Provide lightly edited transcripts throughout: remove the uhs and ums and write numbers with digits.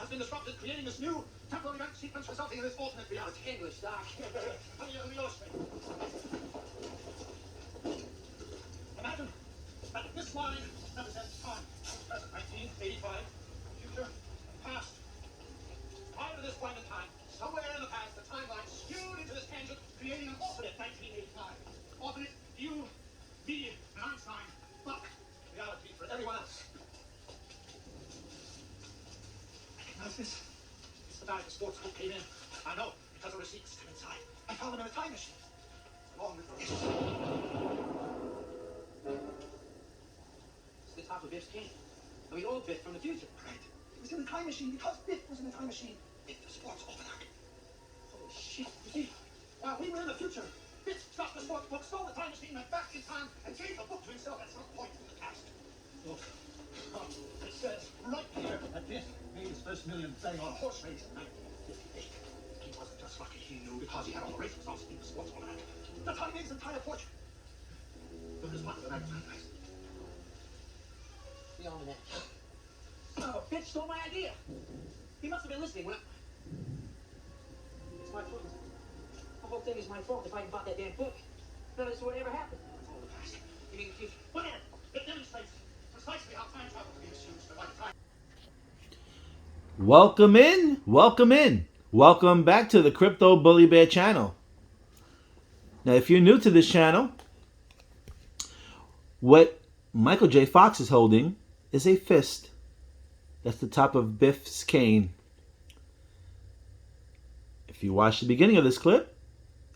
has been disrupted, creating this new temporal event sequence resulting in this alternate reality. English, Doc. Let me illustrate. Imagine that this line represents time. Present 1985, future, past. Prior to this point in time, somewhere in the past, the timeline skewed into this tangent, creating an alternate 1985. Alternate you, me, and Einstein, but reality for everyone else. Recognize this? It's the night the sports book came in. I know, because the receipts come inside. I found them in a time machine. Along with this. It's the top of Biff's cane. I mean, old Biff from the future. Right. It was in the time machine because Biff was in the time machine. Biff, the sports almanac. Holy shit. You see, while we were in the future, Biff stopped the sports book, stole the time machine, went back in time, and gave the book to himself at some point in the past. Look, it says right here that Biff made his first million playing on a horse race in 1958. He wasn't just lucky, he knew because he had all the race results in the sports almanac. The time made his entire fortune. Look at his money, the magazine price. The almanac. Oh, Biff stole my idea. He must have been listening when It's my fault. The whole thing is my fault. If I hadn't bought that damn book, none of this would ever happen. It's all the past. You mean the future? Whatever. It demonstrates precisely how time travel can be misused to right time. Welcome in, welcome in. Welcome back to the Crypto Bully Bear channel. Now, if you're new to this channel, what Michael J. Fox is holding is a fist. That's the top of Biff's cane. If you watch the beginning of this clip,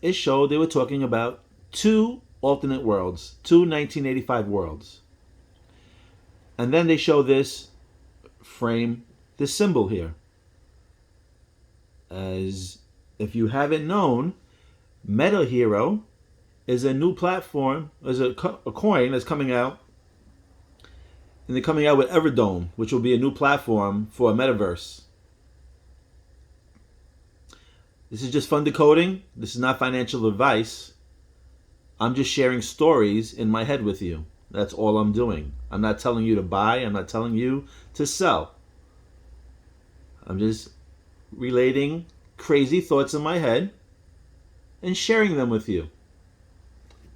it showed they were talking about two alternate worlds, two 1985 worlds. And then they show this frame, this symbol here. As if you haven't known, METAHERO is a new platform, is a coin that's coming out. And they're coming out with Everdome, which will be a new platform for a metaverse. This is just fun decoding. This is not financial advice. I'm just sharing stories in my head with you. That's all I'm doing. I'm not telling you to buy. I'm not telling you to sell. I'm just relating crazy thoughts in my head and sharing them with you.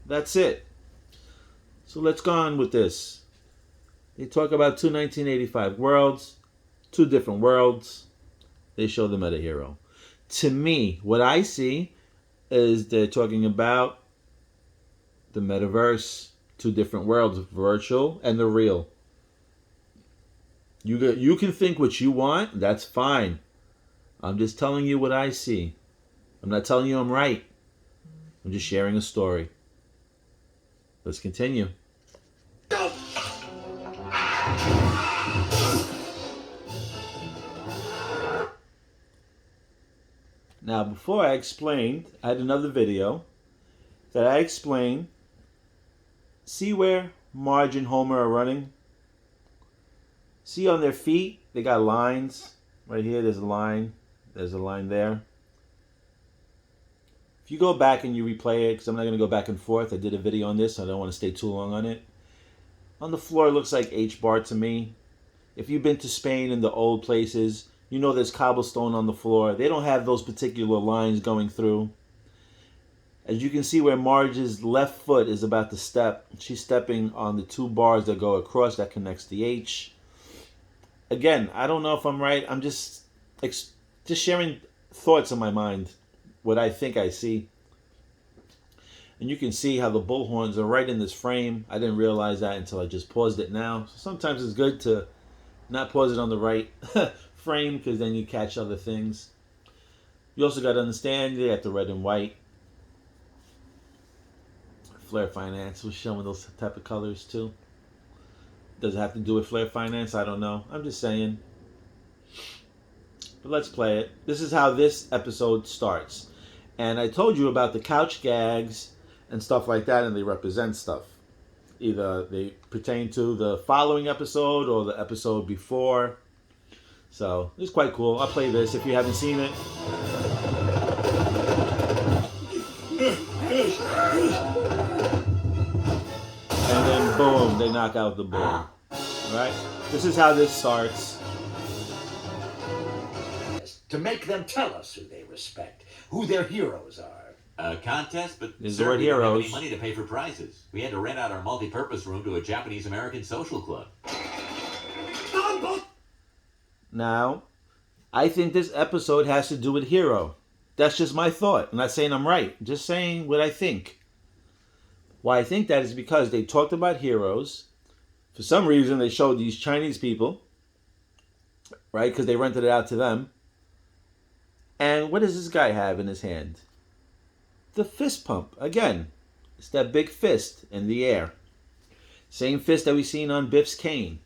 That's it. So let's go on with this. They talk about two 1985 worlds, two different worlds. They show the METAHERO. To me, what I see is they're talking about the metaverse, two different worlds, virtual and the real. You can think what you want, that's fine. I'm just telling you what I see. I'm not telling you I'm right. I'm just sharing a story. Let's continue. Go! Now, before I explained, I had another video that I explained. See where Marge and Homer are running? See on their feet, they got lines. Right here, there's a line. There's a line there. If you go back and you replay it, because I'm not going to go back and forth. I did a video on this, so I don't want to stay too long on it. On the floor, it looks like H-bar to me. If you've been to Spain in the old places, you know there's cobblestone on the floor. They don't have those particular lines going through. As you can see where Marge's left foot is about to step, she's stepping on the two bars that go across that connects the H. Again, I don't know if I'm right. I'm just sharing thoughts in my mind, what I think I see. And you can see how the bullhorns are right in this frame. I didn't realize that until I just paused it now. So sometimes it's good to not pause it on the right frame, because then you catch other things. You also got to understand they got the red and white. Flare Finance was showing those type of colors too. Does it have to do with Flare Finance? I don't know. I'm just saying. But let's play it. This is how this episode starts. And I told you about the couch gags and stuff like that, and they represent stuff. Either they pertain to the following episode or the episode before. So it's quite cool. I'll play this if you haven't seen it. And then boom, they knock out the bull. Alright? This is how this starts. to make them tell us who they respect, who their heroes are. A contest, but Is the sir, word we don't have any heroes. money to pay for prizes. We had to rent out our multi-purpose room to a Japanese-American social club. Now, I think this episode has to do with hero. That's just my thought. I'm not saying I'm right. Just saying what I think. Why I think that is because they talked about heroes. For some reason, they showed these Chinese people, right? Because they rented it out to them. And what does this guy have in his hand? The fist pump. Again, it's that big fist in the air. Same fist that we seen on Biff's cane.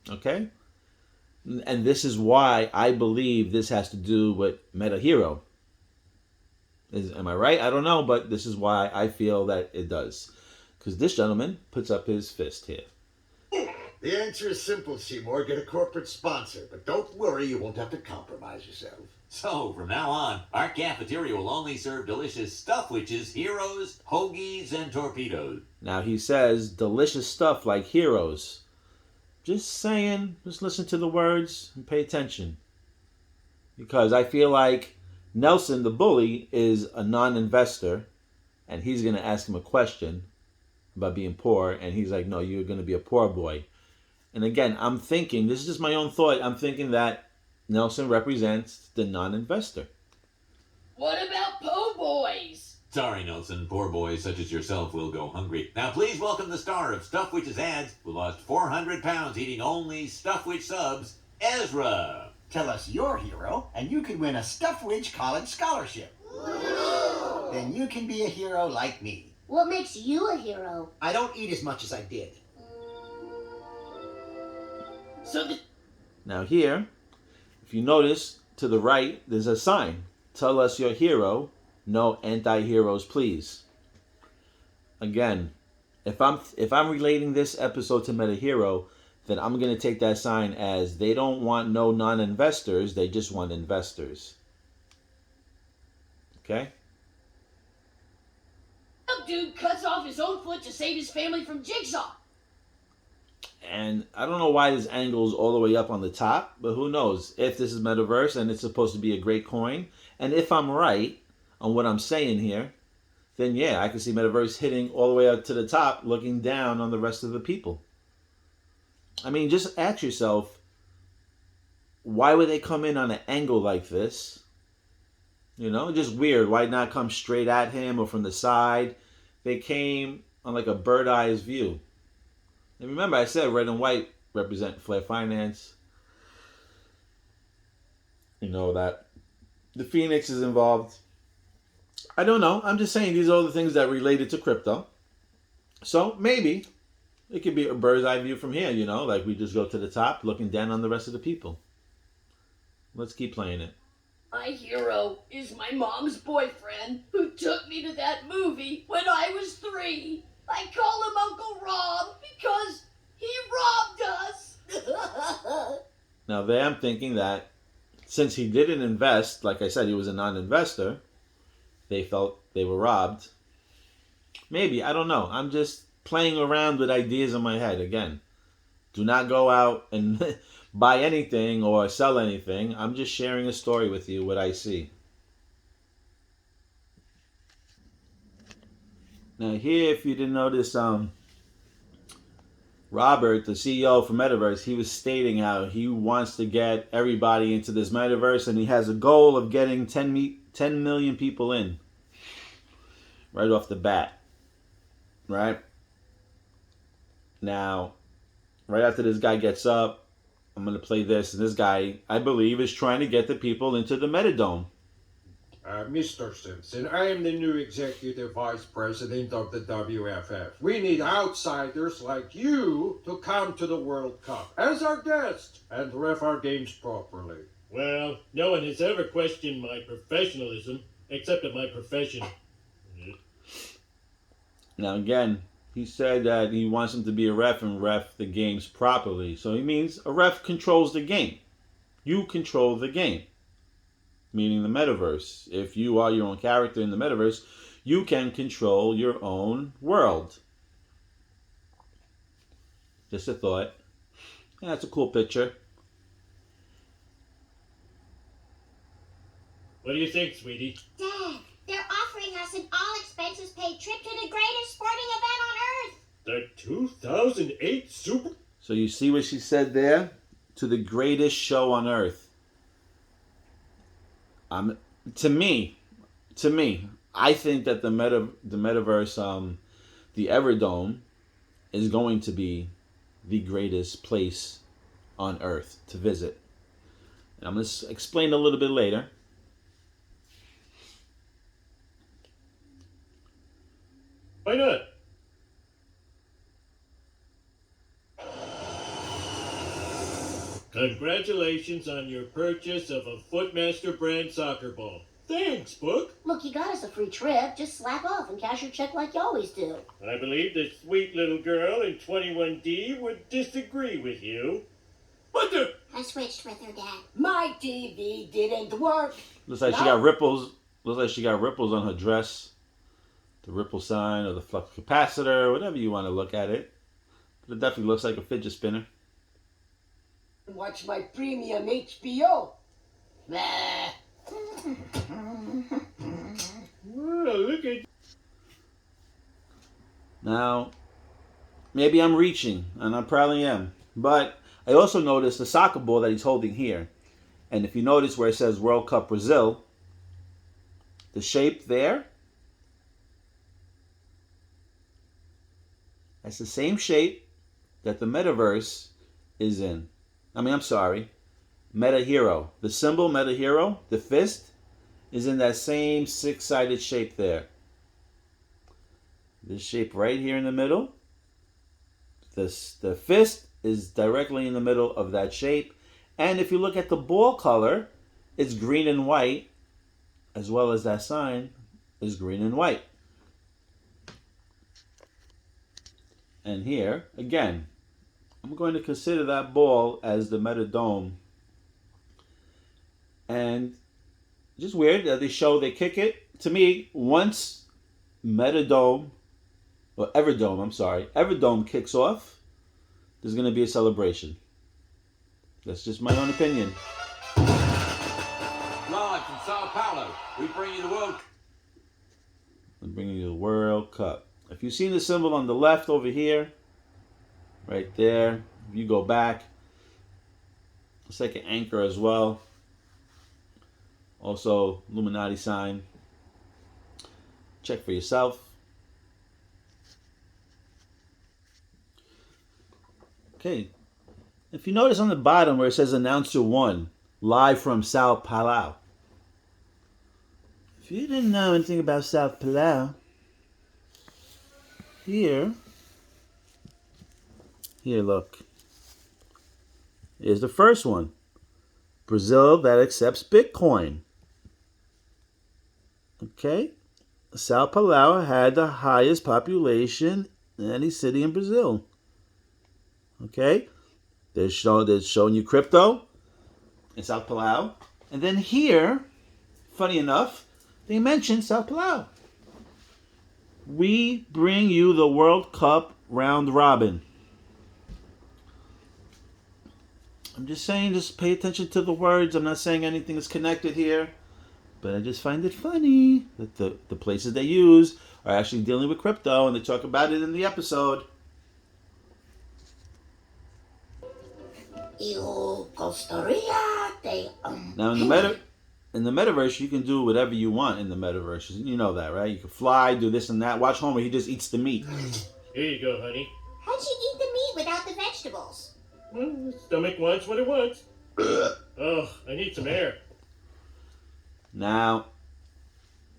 Okay? And this is why I believe this has to do with METAHERO. Am I right? I don't know, but this is why I feel that it does. Because this gentleman puts up his fist here. The answer is simple, Seymour. Get a corporate sponsor. But don't worry, you won't have to compromise yourself. So, from now on, our cafeteria will only serve delicious stuff, which is heroes, hoagies, and torpedoes. Now he says delicious stuff like heroes. Just saying, just listen to the words and pay attention. Because I feel like Nelson, the bully, is a non-investor, and he's going to ask him a question about being poor, and he's like, no, you're going to be a poor boy. And again, I'm thinking, this is just my own thought, I'm thinking that Nelson represents the non-investor. What about po' boys? Sorry, Nelson. Poor boys such as yourself will go hungry. Now, please welcome the star of Stuff Witch's ads, who lost 400 pounds eating only Stuff Witch subs, Ezra. Tell us your hero, and you could win a Stuffwich College scholarship. Then you can be a hero like me. What makes you a hero? I don't eat as much as I did. Now here, if you notice, to the right, there's a sign. Tell us your hero, no anti-heroes, please. Again, if I'm relating this episode to METAHERO, then I'm going to take that sign as they don't want no non-investors, they just want investors. Okay? Some dude cuts off his own foot to save his family from Jigsaw. And I don't know why this angle is all the way up on the top, but who knows? If this is Metaverse and it's supposed to be a great coin, and if I'm right on what I'm saying here, then yeah, I can see Metaverse hitting all the way up to the top, looking down on the rest of the people. I mean, just ask yourself, why would they come in on an angle like this? You know, just weird. Why not come straight at him or from the side? They came on like a bird eye's view. And remember, I said red and white represent Flair Finance. You know that the Phoenix is involved. I don't know. I'm just saying these are all the things that related to crypto. So maybe it could be a bird's eye view from here, you know, like we just go to the top looking down on the rest of the people. Let's keep playing it. My hero is my mom's boyfriend who took me to that movie when I was 3. I call him Uncle Rob because he robbed us. Now there I'm thinking that since he didn't invest, like I said, he was a non-investor, they felt they were robbed. Maybe, I don't know. I'm just playing around with ideas in my head. Again, do not go out and buy anything or sell anything. I'm just sharing a story with you, what I see. Now here, if you didn't notice, Robert, the CEO for Metaverse, he was stating how he wants to get everybody into this Metaverse, and he has a goal of getting 10 million people in right off the bat. Right? Now, right after this guy gets up, I'm going to play this, and this guy, I believe, is trying to get the people into the Metadome. Mr. Simpson, I am the new Executive Vice President of the WFF. We need outsiders like you to come to the World Cup as our guest and ref our games properly. Well, no one has ever questioned my professionalism, except at my profession. Now again, he said that he wants him to be a ref and ref the games properly. So he means a ref controls the game. You control the game. Meaning the Metaverse. If you are your own character in the Metaverse, you can control your own world. Just a thought. Yeah, that's a cool picture. What do you think, sweetie? Dad, they're offering us an all-expenses-paid trip to the greatest sporting event on Earth. The 2008 Super... So you see what she said there? To the greatest show on earth. To me, I think that the metaverse, the Everdome, is going to be the greatest place on earth to visit. And I'm going to explain a little bit later. Why not? Congratulations on your purchase of a Footmaster brand soccer ball. Thanks, Book. Look, you got us a free trip. Just slap off and cash your check like you always do. I believe the sweet little girl in 21D would disagree with you. What the... I switched with her, Dad. My TV didn't work. Looks like she got ripples. Looks like she got ripples on her dress. The ripple sign or the flux capacitor, whatever you want to look at it. But it definitely looks like a fidget spinner. Watch my premium HBO. Bah. Well, look at... Now, maybe I'm reaching, and I probably am. But I also noticed the soccer ball that he's holding here. And if you notice where it says World Cup Brazil, the shape there, that's the same shape that the metaverse is in. I'm sorry, METAHERO. The symbol METAHERO, the fist, is in that same six-sided shape there. This shape right here in the middle. The fist is directly in the middle of that shape. And if you look at the ball color, it's green and white, as well as that sign is green and white. And here, again, I'm going to consider that ball as the Metadome. And just weird that they kick it. To me, once Everdome kicks off, there's going to be a celebration. That's just my own opinion. Live from Sao Paulo, we bring you the World... I'm bringing you the World Cup. If you've seen the symbol on the left over here, right there, if you go back, it's like an anchor as well. Also, Illuminati sign. Check for yourself. Okay. If you notice on the bottom where it says Announcer 1, live from Sao Paulo. If you didn't know anything about Sao Paulo, here, look. Here's the first one. Brazil that accepts Bitcoin. Okay. Sao Paulo had the highest population in any city in Brazil. Okay. They're showing you crypto in Sao Paulo. And then here, funny enough, they mentioned Sao Paulo. We bring you the World Cup round robin. I'm just saying, just pay attention to the words. I'm not saying anything is connected here. But I just find it funny that the places they use are actually dealing with crypto, and they talk about it in the episode. Costa Rica, Now in the metaverse, you can do whatever you want in the metaverse. You know that, right? You can fly, do this and that. Watch Homer; he just eats the meat. Here you go, honey. How'd you eat the meat without the vegetables? Well, the stomach wants what it wants. Oh, I need some air. Now,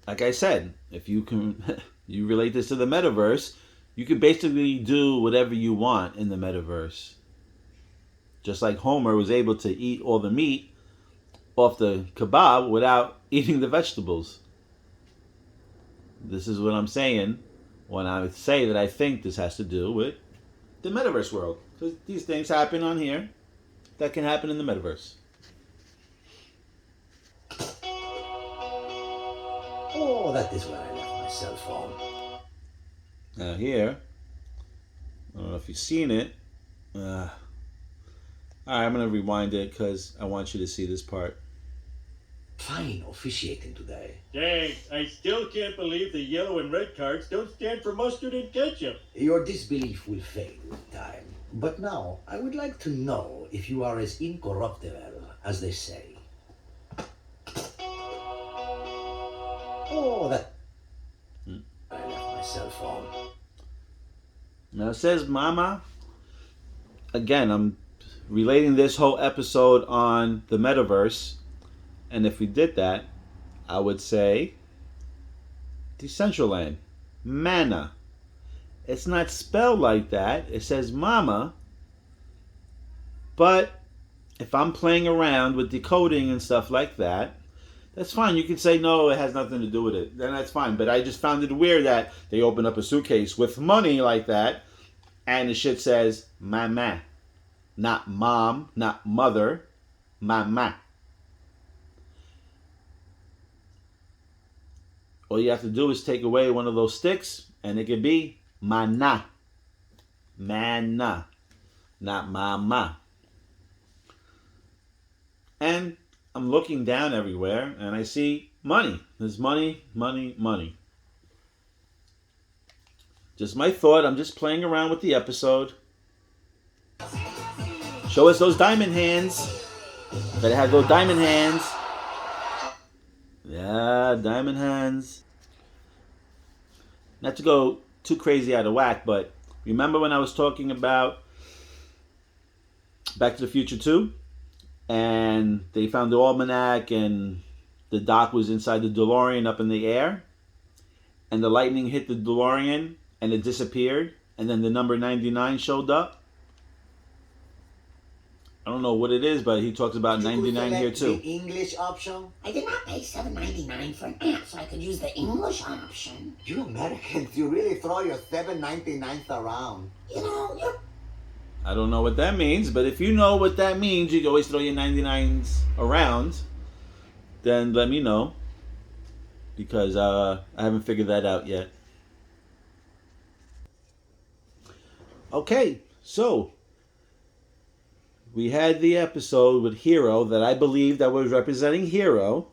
like I said, if you can, you relate this to the metaverse, you can basically do whatever you want in the metaverse. Just like Homer was able to eat all the meat off the kebab without eating the vegetables. This is what I'm saying when I say that I think this has to do with the metaverse world. Because these things happen on here that can happen in the metaverse. Oh, that is where I left my cell phone. Now here, I don't know if you've seen it. Alright, I'm going to rewind it because I want you to see this part. Fine officiating today. Thanks. I still can't believe the yellow and red cards don't stand for mustard and ketchup. Your disbelief will fade with time. But now, I would like to know if you are as incorruptible as they say. Oh, that... I left my cell phone. Now it says Mama. Again, I'm relating this whole episode on the metaverse. And if we did that, I would say Decentraland. Mana. It's not spelled like that. It says Mama. But if I'm playing around with decoding and stuff like that, that's fine. You can say, no, it has nothing to do with it. Then that's fine. But I just found it weird that they open up a suitcase with money like that, and the shit says Mama. Not mom, not mother. Mama. All you have to do is take away one of those sticks, and it could be Mana. Mana. Not Mama. And I'm looking down everywhere, and I see money. There's money, money, money. Just my thought. I'm just playing around with the episode. Show us those diamond hands. Gotta have those diamond hands. Yeah, diamond hands. Not to go too crazy out of whack, but remember when I was talking about Back to the Future 2? And they found the almanac and the doc was inside the DeLorean up in the air. And the lightning hit the DeLorean and it disappeared. And then the number 99 showed up. I don't know what it is, but he talks about 99 here too. The English option? I did not pay $7.99 for an app so I could use the English option. You Americans, you really throw your $7.99 around. You know, you're... I don't know what that means, but if you know what that means, you can always throw your 99s around. Then let me know, because I haven't figured that out yet. Okay, so we had the episode with Hero that I believe that was representing Hero.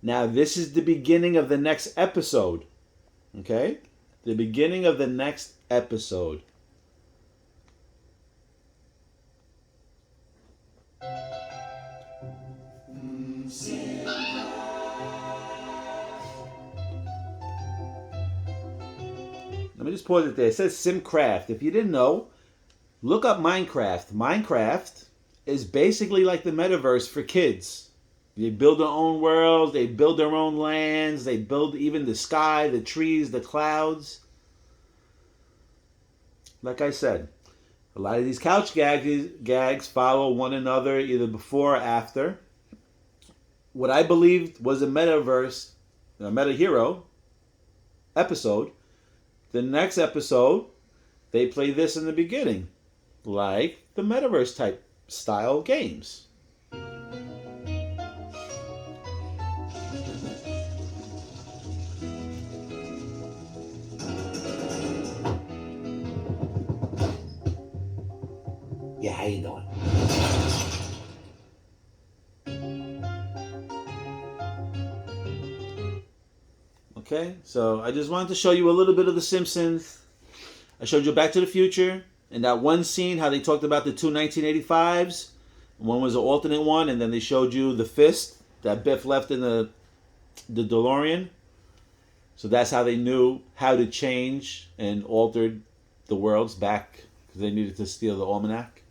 Now this is the beginning of the next episode. Okay? The beginning of the next episode. Let me just pause it there. It says Simcraft. If you didn't know, look up Minecraft. Minecraft is basically like the metaverse for kids. They build their own worlds. They build their own lands. They build even the sky, the trees, the clouds. Like I said, a lot of these couch gags follow one another either before or after. What I believed was a metaverse, a METAHERO episode. The next episode, they play this in the beginning, like the metaverse type style games. Yeah, how you doing? Okay, so I just wanted to show you a little bit of The Simpsons. I showed you Back to the Future, and that one scene, how they talked about the two 1985s. One was an alternate one, and then they showed you the fist that Biff left in the DeLorean. So that's how they knew how to change and altered the worlds back, because they needed to steal the almanac.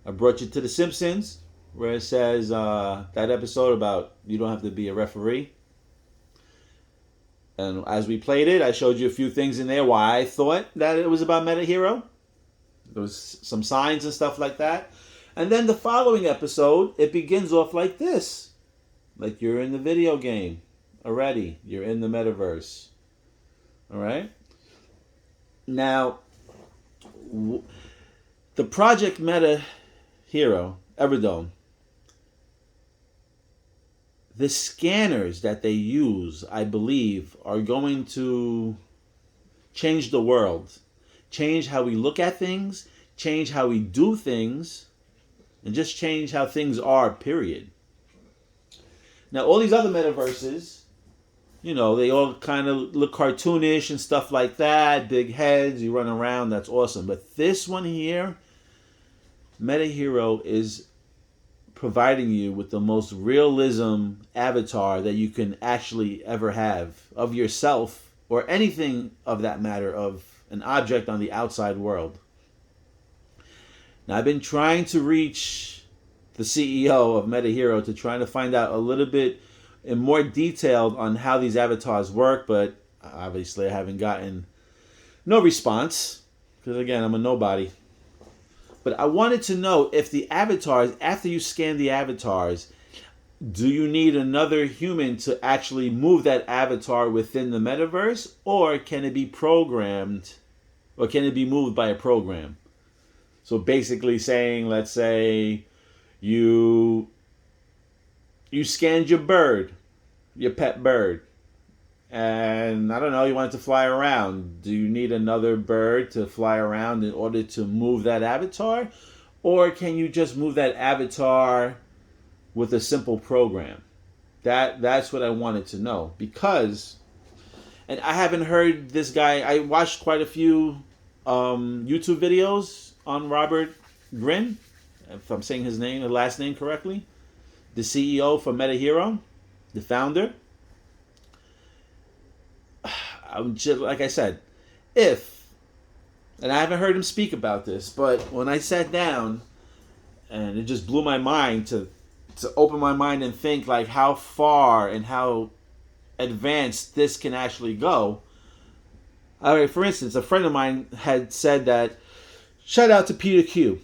I brought you to The Simpsons, where it says that episode about you don't have to be a referee. And as we played it, I showed you a few things in there why I thought that it was about METAHERO. There was some signs and stuff like that. And then the following episode, it begins off like this. Like you're in the video game already. You're in the metaverse. All right? Now, the Project METAHERO, Everdome, the scanners that they use, I believe, are going to change the world. Change how we look at things, change how we do things, and just change how things are, period. Now, all these other metaverses, you know, they all kind of look cartoonish and stuff like that. Big heads, you run around, that's awesome. But this one here, METAHERO is providing you with the most realism avatar that you can actually ever have of yourself or anything of that matter, of an object on the outside world. Now, I've been trying to reach the CEO of METAHERO to try to find out a little bit in more detail on how these avatars work, but obviously I haven't gotten no response because, again, I'm a nobody. But I wanted to know if the avatars, after you scan the avatars, do you need another human to actually move that avatar within the metaverse, or can it be programmed, or can it be moved by a program? So basically saying, let's say you scanned your bird, your pet bird, and I don't know, you want it to fly around. Do you need another bird to fly around in order to move that avatar? Or can you just move that avatar with a simple program? That's what I wanted to know. Because, and I haven't heard this guy, I watched quite a few YouTube videos on Robert Grin, if I'm saying his name, the last name correctly, the CEO for METAHERO, the founder. I'm just, like I said, and I haven't heard him speak about this, but when I sat down, and it just blew my mind to open my mind and think like how far and how advanced this can actually go. All right, for instance, a friend of mine had said that, shout out to Peter Q.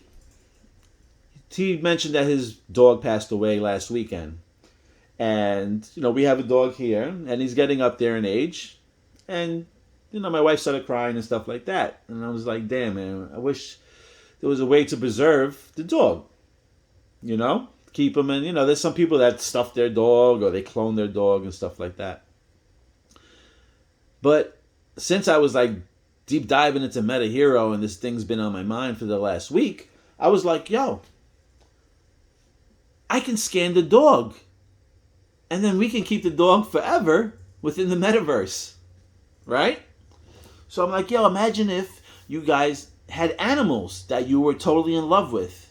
He mentioned that his dog passed away last weekend. And, you know, we have a dog here, and he's getting up there in age. And, you know, my wife started crying and stuff like that. And I was like, damn, man, I wish there was a way to preserve the dog. You know? Keep him in, you know, there's some people that stuff their dog or they clone their dog and stuff like that. But since I was like deep diving into METAHERO and this thing's been on my mind for the last week, I was like, yo, I can scan the dog. And then we can keep the dog forever within the metaverse. Right? So I'm like, yo, imagine if you guys had animals that you were totally in love with.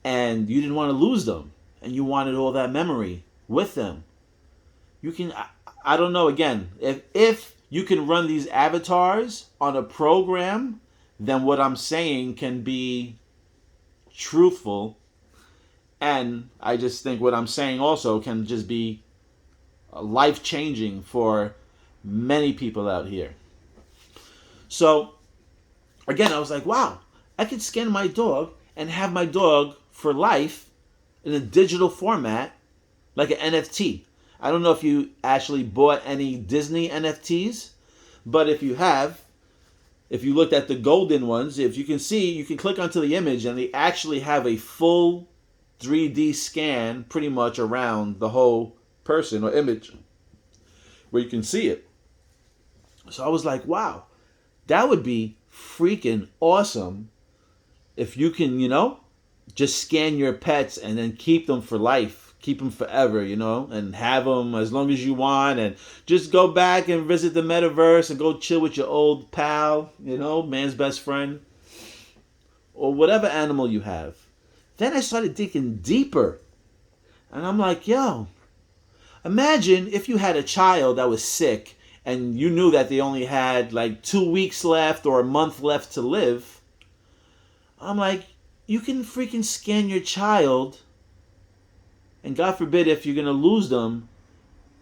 And you didn't want to lose them. And you wanted all that memory with them. You can, I don't know, again, if you can run these avatars on a program, then what I'm saying can be truthful. And I just think what I'm saying also can just be life-changing for many people out here. So, again, I was like, wow, I could scan my dog and have my dog for life in a digital format, like an NFT. I don't know if you actually bought any Disney NFTs, but if you have, if you looked at the golden ones, if you can see, you can click onto the image and they actually have a full 3D scan pretty much around the whole person or image where you can see it. So I was like, wow, that would be freaking awesome if you can, you know, just scan your pets and then keep them for life, keep them forever, you know, and have them as long as you want, and just go back and visit the metaverse and go chill with your old pal, you know, man's best friend, or whatever animal you have. Then I started digging deeper, and I'm like, yo, imagine if you had a child that was sick and you knew that they only had like 2 weeks left or a month left to live. I'm like, you can freaking scan your child, and God forbid if you're going to lose them,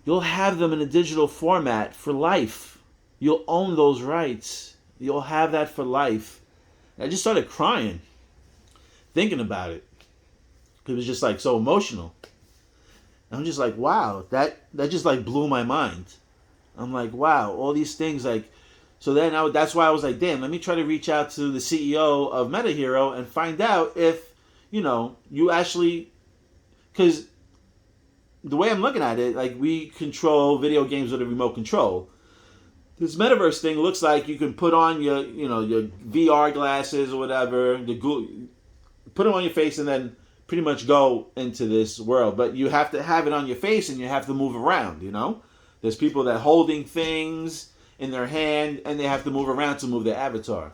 you'll have them in a digital format for life. You'll own those rights. You'll have that for life. And I just started crying, thinking about it. It was just like so emotional. I'm just like, wow, that just like blew my mind. I'm like, wow, all these things like, so then that's why I was like, damn, let me try to reach out to the CEO of METAHERO and find out if, you know, you actually, because the way I'm looking at it, like we control video games with a remote control. This metaverse thing looks like you can put on your, you know, your VR glasses or whatever, put them on your face and then pretty much go into this world. But you have to have it on your face and you have to move around, you know? There's people that holding things in their hand and they have to move around to move their avatar.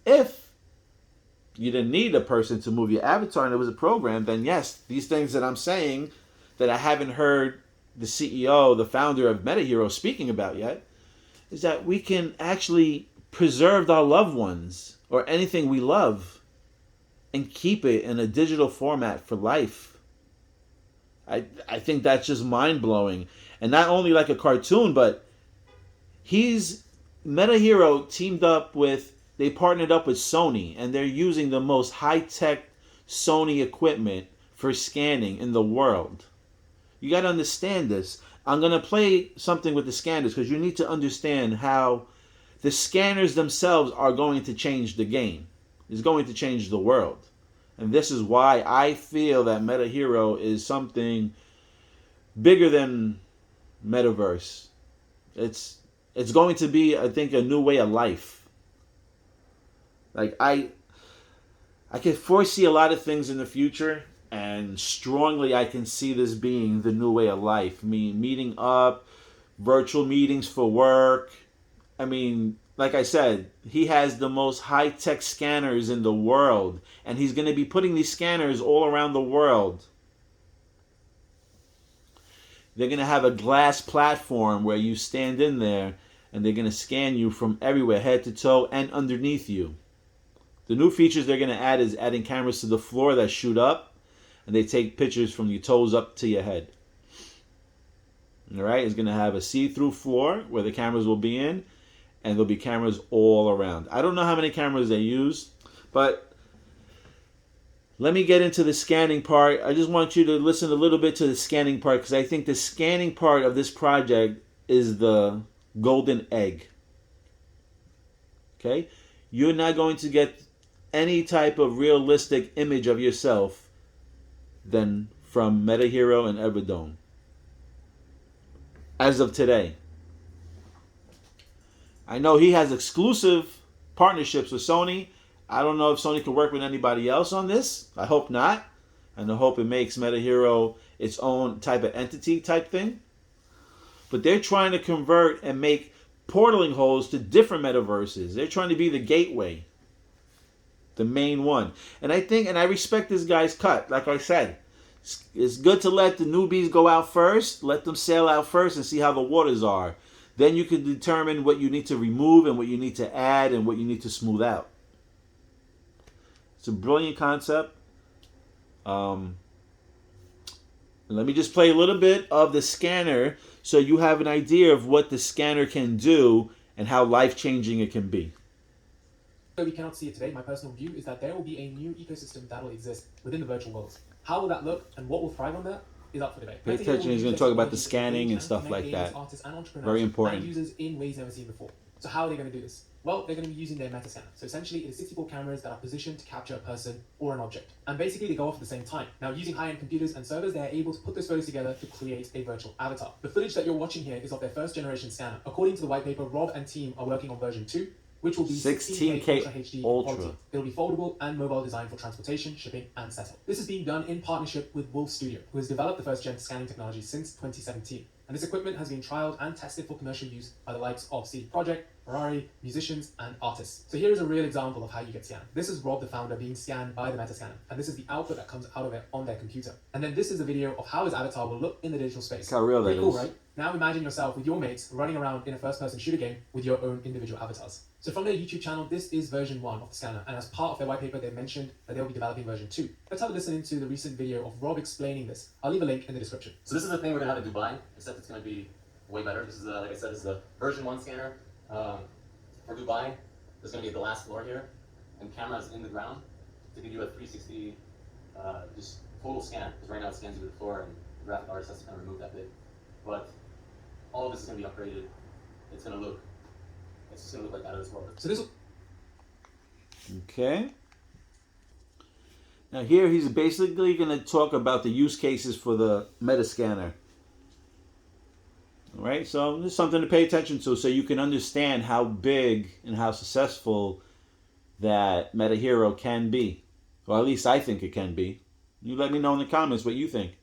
If you didn't need a person to move your avatar and it was a program, then yes, these things that I'm saying that I haven't heard the CEO, the founder of METAHERO speaking about yet, is that we can actually preserve our loved ones or anything we love and keep it in a digital format for life. I think that's just mind-blowing. And not only like a cartoon, but METAHERO they partnered up with Sony, and they're using the most high-tech Sony equipment for scanning in the world. You got to understand this. I'm going to play something with the scanners because you need to understand how the scanners themselves are going to change the game. It's going to change the world. And this is why I feel that METAHERO is something bigger than Metaverse. It's going to be, I think, a new way of life. Like I can foresee a lot of things in the future, and strongly I can see this being the new way of life. I mean, meeting up, virtual meetings for work. I mean, like I said, he has the most high-tech scanners in the world, and he's going to be putting these scanners all around the world. They're going to have a glass platform where you stand in there, and they're going to scan you from everywhere, head to toe, and underneath you. The new features they're going to add is adding cameras to the floor that shoot up, and they take pictures from your toes up to your head. All right, it's going to have a see-through floor where the cameras will be in, and there'll be cameras all around. I don't know how many cameras they use, but let me get into the scanning part. I just want you to listen a little bit to the scanning part because I think the scanning part of this project is the golden egg. Okay? You're not going to get any type of realistic image of yourself than from METAHERO and Everdome. As of today. I know he has exclusive partnerships with Sony. I don't know if Sony can work with anybody else on this. I hope not. And I hope it makes METAHERO its own type of entity type thing. But they're trying to convert and make portaling holes to different metaverses. They're trying to be the gateway. The main one. And I respect this guy's cut. Like I said, it's good to let the newbies go out first. Let them sail out first and see how the waters are. Then you can determine what you need to remove and what you need to add and what you need to smooth out. It's a brilliant concept. Let me just play a little bit of the scanner so you have an idea of what the scanner can do and how life-changing it can be. Though we cannot see it today, my personal view is that there will be a new ecosystem that will exist within the virtual world. How will that look and what will thrive on that is up for debate. Pay attention, he's going to talk about the scanning and stuff like that. Very important. And users in ways never seen before. So how are they going to do this? Well, they're going to be using their metascanner. So essentially, it is 64 cameras that are positioned to capture a person or an object. And basically, they go off at the same time. Now, using high-end computers and servers, they're able to put those photos together to create a virtual avatar. The footage that you're watching here is of their first-generation scanner. According to the white paper, Rob and team are working on version 2, which will be 16K Ultra HD quality. It'll be foldable and mobile, designed for transportation, shipping, and setup. This is being done in partnership with Wolf Studio, who has developed the first-gen scanning technology since 2017. And this equipment has been trialed and tested for commercial use by the likes of CD Projekt, Ferrari, musicians, and artists. So here is a real example of how you get scanned. This is Rob, the founder, being scanned by the metascanner, and this is the output that comes out of it on their computer. And then this is a video of how his avatar will look in the digital space. Look how real that is. Cool, right? Now imagine yourself with your mates running around in a first-person shooter game with your own individual avatars. So from their YouTube channel, this is version 1 of the scanner, and as part of their white paper, they mentioned that they'll be developing version 2. Let's have a listen into the recent video of Rob explaining this. I'll leave a link in the description. So this is the thing we're going to have in Dubai, except it's going to be way better. This is, like I said, this is the version 1 scanner. For Dubai, there's going to be a glass floor here, and cameras in the ground to give you a 360 just total scan, because right now it scans you to the floor, and the graphic artist has to kind of remove that bit. But all of this is going to be upgraded. It's going to look like out of this world. So this. Okay. Now here he's basically going to talk about the use cases for the metascanner. All right, so this is something to pay attention to so you can understand how big and how successful that METAHERO can be. Or at least I think it can be. You let me know in the comments what you think.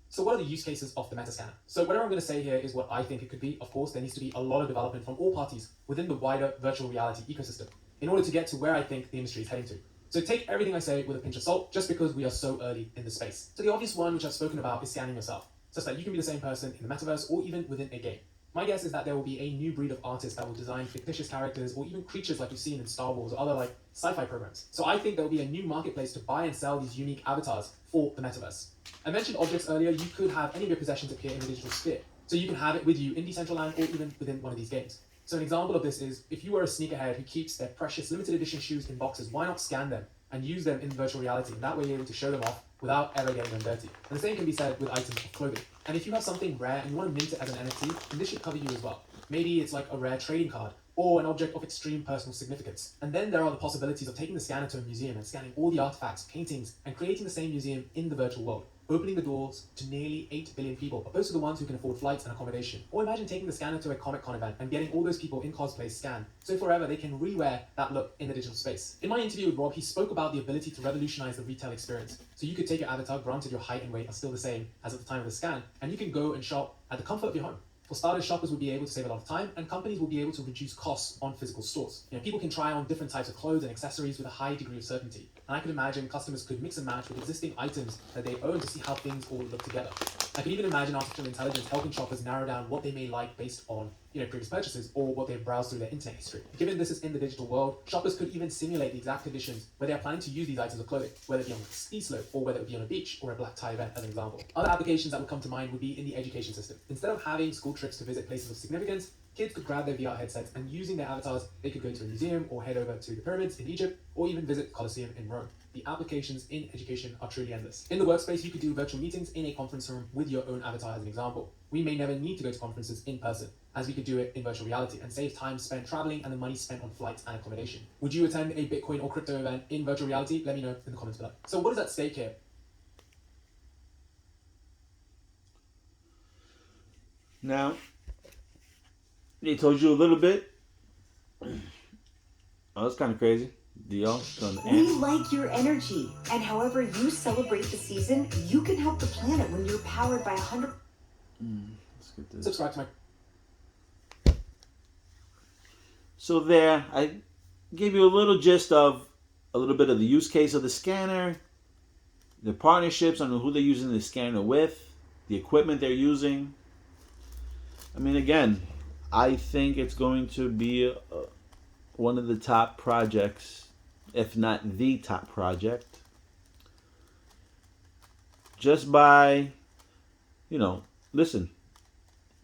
So what are the use cases of the Metascanner? So whatever I'm going to say here is what I think it could be. Of course, there needs to be a lot of development from all parties within the wider virtual reality ecosystem in order to get to where I think the industry is heading to. So take everything I say with a pinch of salt, just because we are so early in the space. So the obvious one, which I've spoken about, is scanning yourself, such that you can be the same person in the metaverse or even within a game. My guess is that there will be a new breed of artists that will design fictitious characters or even creatures like we've seen in Star Wars or other like sci-fi programs. So I think there will be a new marketplace to buy and sell these unique avatars for the metaverse. I mentioned objects earlier. You could have any of your possessions appear in the digital sphere. So you can have it with you in Decentraland or even within one of these games. So an example of this is, if you are a sneakerhead who keeps their precious limited edition shoes in boxes, why not scan them and use them in virtual reality? And that way you're able to show them off without ever getting them dirty. And the same can be said with items of clothing. And if you have something rare and you want to mint it as an NFT, then this should cover you as well. Maybe it's like a rare trading card or an object of extreme personal significance. And then there are the possibilities of taking the scanner to a museum and scanning all the artifacts, paintings, and creating the same museum in the virtual world, opening the doors to nearly 8 billion people, opposed to the ones who can afford flights and accommodation. Or imagine taking the scanner to a Comic-Con event and getting all those people in cosplay scanned, so forever they can re-wear that look in the digital space. In my interview with Rob, he spoke about the ability to revolutionize the retail experience. So you could take your avatar, granted your height and weight are still the same as at the time of the scan, and you can go and shop at the comfort of your home. For starters, shoppers will be able to save a lot of time, and companies will be able to reduce costs on physical stores. People can try on different types of clothes and accessories with a high degree of certainty. And I could imagine customers could mix and match with existing items that they own to see how things all look together. I could even imagine artificial intelligence helping shoppers narrow down what they may like based on previous purchases or what they've browsed through their internet history. Given this is in the digital world, shoppers could even simulate the exact conditions where they are planning to use these items of clothing, whether it be on a ski slope or whether it be on a beach or a black tie event as an example. Other applications that would come to mind would be in the education system. Instead of having school trips to visit places of significance, kids could grab their VR headsets and using their avatars, they could go to a museum or head over to the pyramids in Egypt or even visit the Colosseum in Rome. The applications in education are truly endless. In the workspace, you could do virtual meetings in a conference room with your own avatar as an example. We may never need to go to conferences in person, as we could do it in virtual reality and save time spent traveling and the money spent on flights and accommodation. Would you attend a Bitcoin or crypto event in virtual reality? Let me know in the comments below. So what is at stake here? Now, they told you a little bit. Oh, that's kind of crazy. We like your energy, and however you celebrate the season, you can help the planet when you're powered by 100. Let's get this. Subscribe to my. So there, I gave you a little gist of a little bit of the use case of the scanner, the partnerships on who they're using the scanner with, the equipment they're using. I mean, again, I think it's going to be one of the top projects, if not the top project. Just by, listen,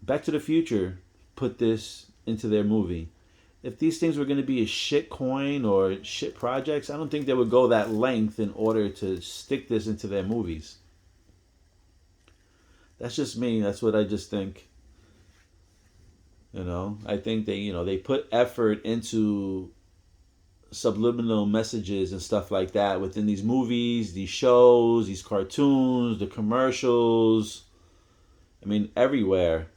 Back to the Future put this into their movie. If these things were going to be a shit coin or shit projects, I don't think they would go that length in order to stick this into their movies. That's just me. That's what I just think. I think they put effort into subliminal messages and stuff like that within these movies, these shows, these cartoons, the commercials. I mean, everywhere.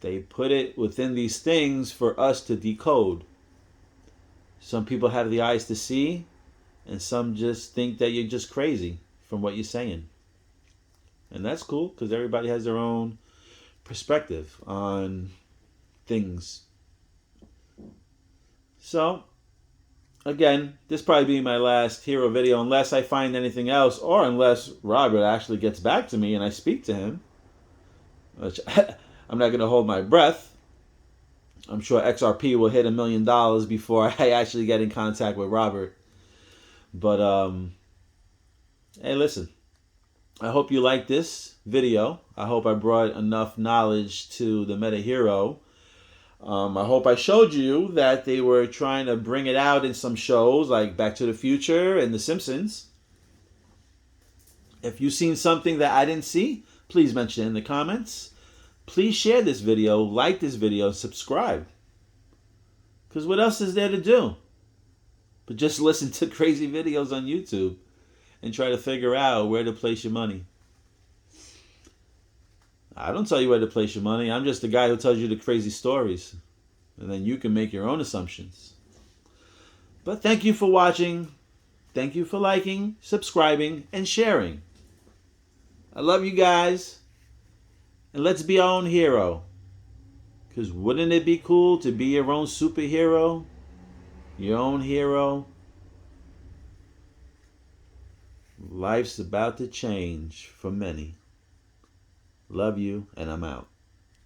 They put it within these things for us to decode. Some people have the eyes to see, and some just think that you're just crazy from what you're saying. And that's cool, because everybody has their own perspective on things. So, again, this probably be my last hero video unless I find anything else, or unless Robert actually gets back to me and I speak to him. Which I'm not going to hold my breath. I'm sure XRP will hit $1 million before I actually get in contact with Robert. But, hey, listen. I hope you like this video. I hope I brought enough knowledge to the METAHERO. I hope I showed you that they were trying to bring it out in some shows like Back to the Future and The Simpsons. If you've seen something that I didn't see, please mention it in the comments. Please share this video, like this video, subscribe. Because what else is there to do? But just listen to crazy videos on YouTube and try to figure out where to place your money. I don't tell you where to place your money. I'm just the guy who tells you the crazy stories. And then you can make your own assumptions. But thank you for watching. Thank you for liking, subscribing, and sharing. I love you guys. And let's be our own hero. Because wouldn't it be cool to be your own superhero? Your own hero? Life's about to change for many. Love you, and I'm out.